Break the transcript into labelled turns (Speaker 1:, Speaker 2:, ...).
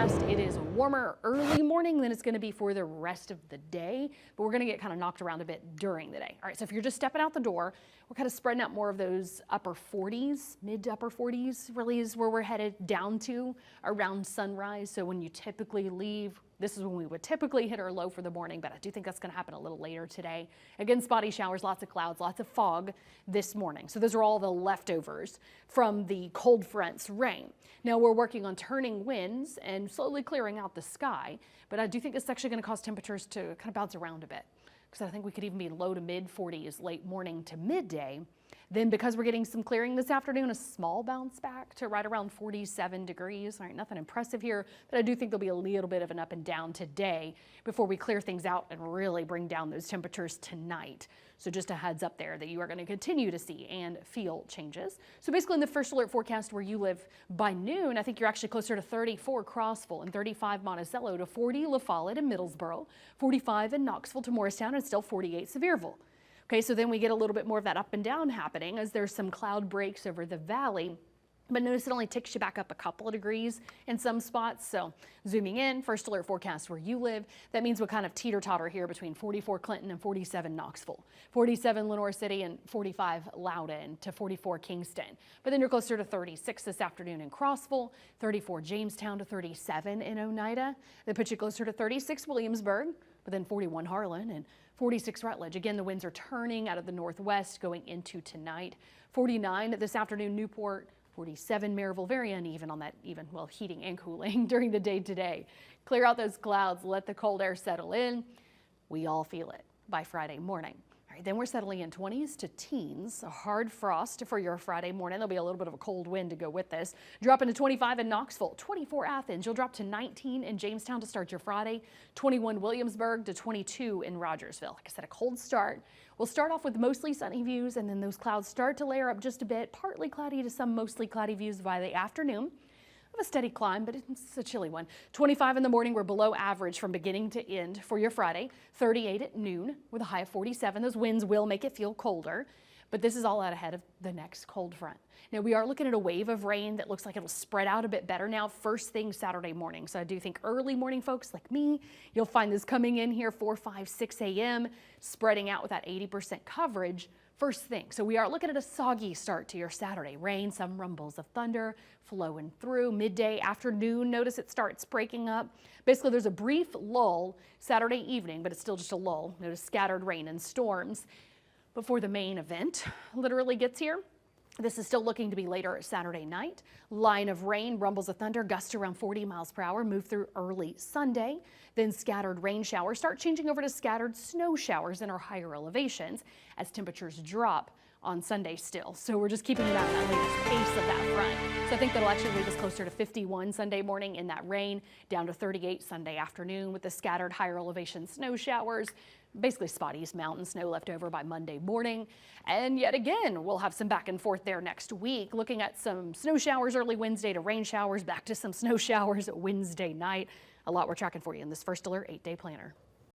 Speaker 1: forecast, it is a warmer early morning than it's going to be for the rest of the day, but we're going to get kind of knocked around a bit during the day. All right, so if you're just stepping out the door, we're kind of spreading out more of those upper 40s, mid to upper 40s really is where we're headed down to around sunrise. So when you typically leave, this is when we would typically hit our low for the morning, but I do think that's going to happen a little later today. Again, spotty showers, lots of clouds, lots of fog this morning. So those are all the leftovers from the cold front's rain. Now we're working on turning winds and slowly clearing out the sky, but I do think it's actually going to cause temperatures to kind of bounce around a bit, because I think we could even be low to mid 40s late morning to midday. Then because we're getting some clearing this afternoon, a small bounce back to right around 47 degrees. All right, nothing impressive here, but I do think there'll be a little bit of an up and down today before we clear things out and really bring down those temperatures tonight. So just a heads up there that you are going to continue to see and feel changes. So basically in the first alert forecast where you live by noon, I think you're actually closer to 34 Crossville and 35 Monticello to 40 La Follette and Middlesboro, 45 in Knoxville to Morristown, and still 48 Sevierville. Okay, so then we get a little bit more of that up and down happening as there's some cloud breaks over the valley. But notice it only ticks you back up a couple of degrees in some spots. So zooming in, first alert forecast where you live, that means we kind of teeter-totter here between 44 Clinton and 47 Knoxville, 47 Lenore City and 45 Loudoun to 44 Kingston. But then you're closer to 36 this afternoon in Crossville, 34 Jamestown to 37 in Oneida. That puts you closer to 36 Williamsburg, but then 41 Harlan and 46 Rutledge. Again, the winds are turning out of the northwest going into tonight. 49 this afternoon, Newport. 47 Maryville, very uneven on that well, heating and cooling during the day today. Clear out those clouds, let the cold air settle in. We all feel it by Friday morning. All right, then we're settling in 20s to teens, a hard frost for your Friday morning. There'll be a little bit of a cold wind to go with this. Dropping to 25 in Knoxville, 24 Athens. You'll drop to 19 in Jamestown to start your Friday, 21 Williamsburg to 22 in Rogersville. Like I said, a cold start. We'll start off with mostly sunny views, and then those clouds start to layer up just a bit, partly cloudy to some mostly cloudy views by the afternoon. A steady climb, but it's a chilly one. 25 in the morning, we're below average from beginning to end for your Friday. 38 at noon with a high of 47. Those winds will make it feel colder, but this is all out ahead of the next cold front. Now we are looking at a wave of rain that looks like it'll spread out a bit better now first thing Saturday morning. So I do think early morning folks like me, you'll find this coming in here 4, 5, 6 a.m. spreading out with that 80% coverage first thing. So we are looking at a soggy start to your Saturday. Rain, some rumbles of thunder flowing through midday, afternoon. Notice it starts breaking up. Basically, there's a brief lull Saturday evening, but it's still just a lull. Notice scattered rain and storms before the main event literally gets here. This is still looking to be later Saturday night. Line of rain, rumbles of thunder, gusts around 40 miles per hour, move through early Sunday. Then scattered rain showers start changing over to scattered snow showers in our higher elevations as temperatures drop on Sunday still. So we're just keeping it at that latest pace of that front. So I think that'll actually leave us closer to 51 Sunday morning in that rain, down to 38 Sunday afternoon with the scattered higher elevation snow showers. Basically spotty mountain snow left over by Monday morning. And yet again, we'll have some back and forth there next week, looking at some snow showers early Wednesday to rain showers, back to some snow showers Wednesday night. A lot we're tracking for you in this first alert 8-day planner.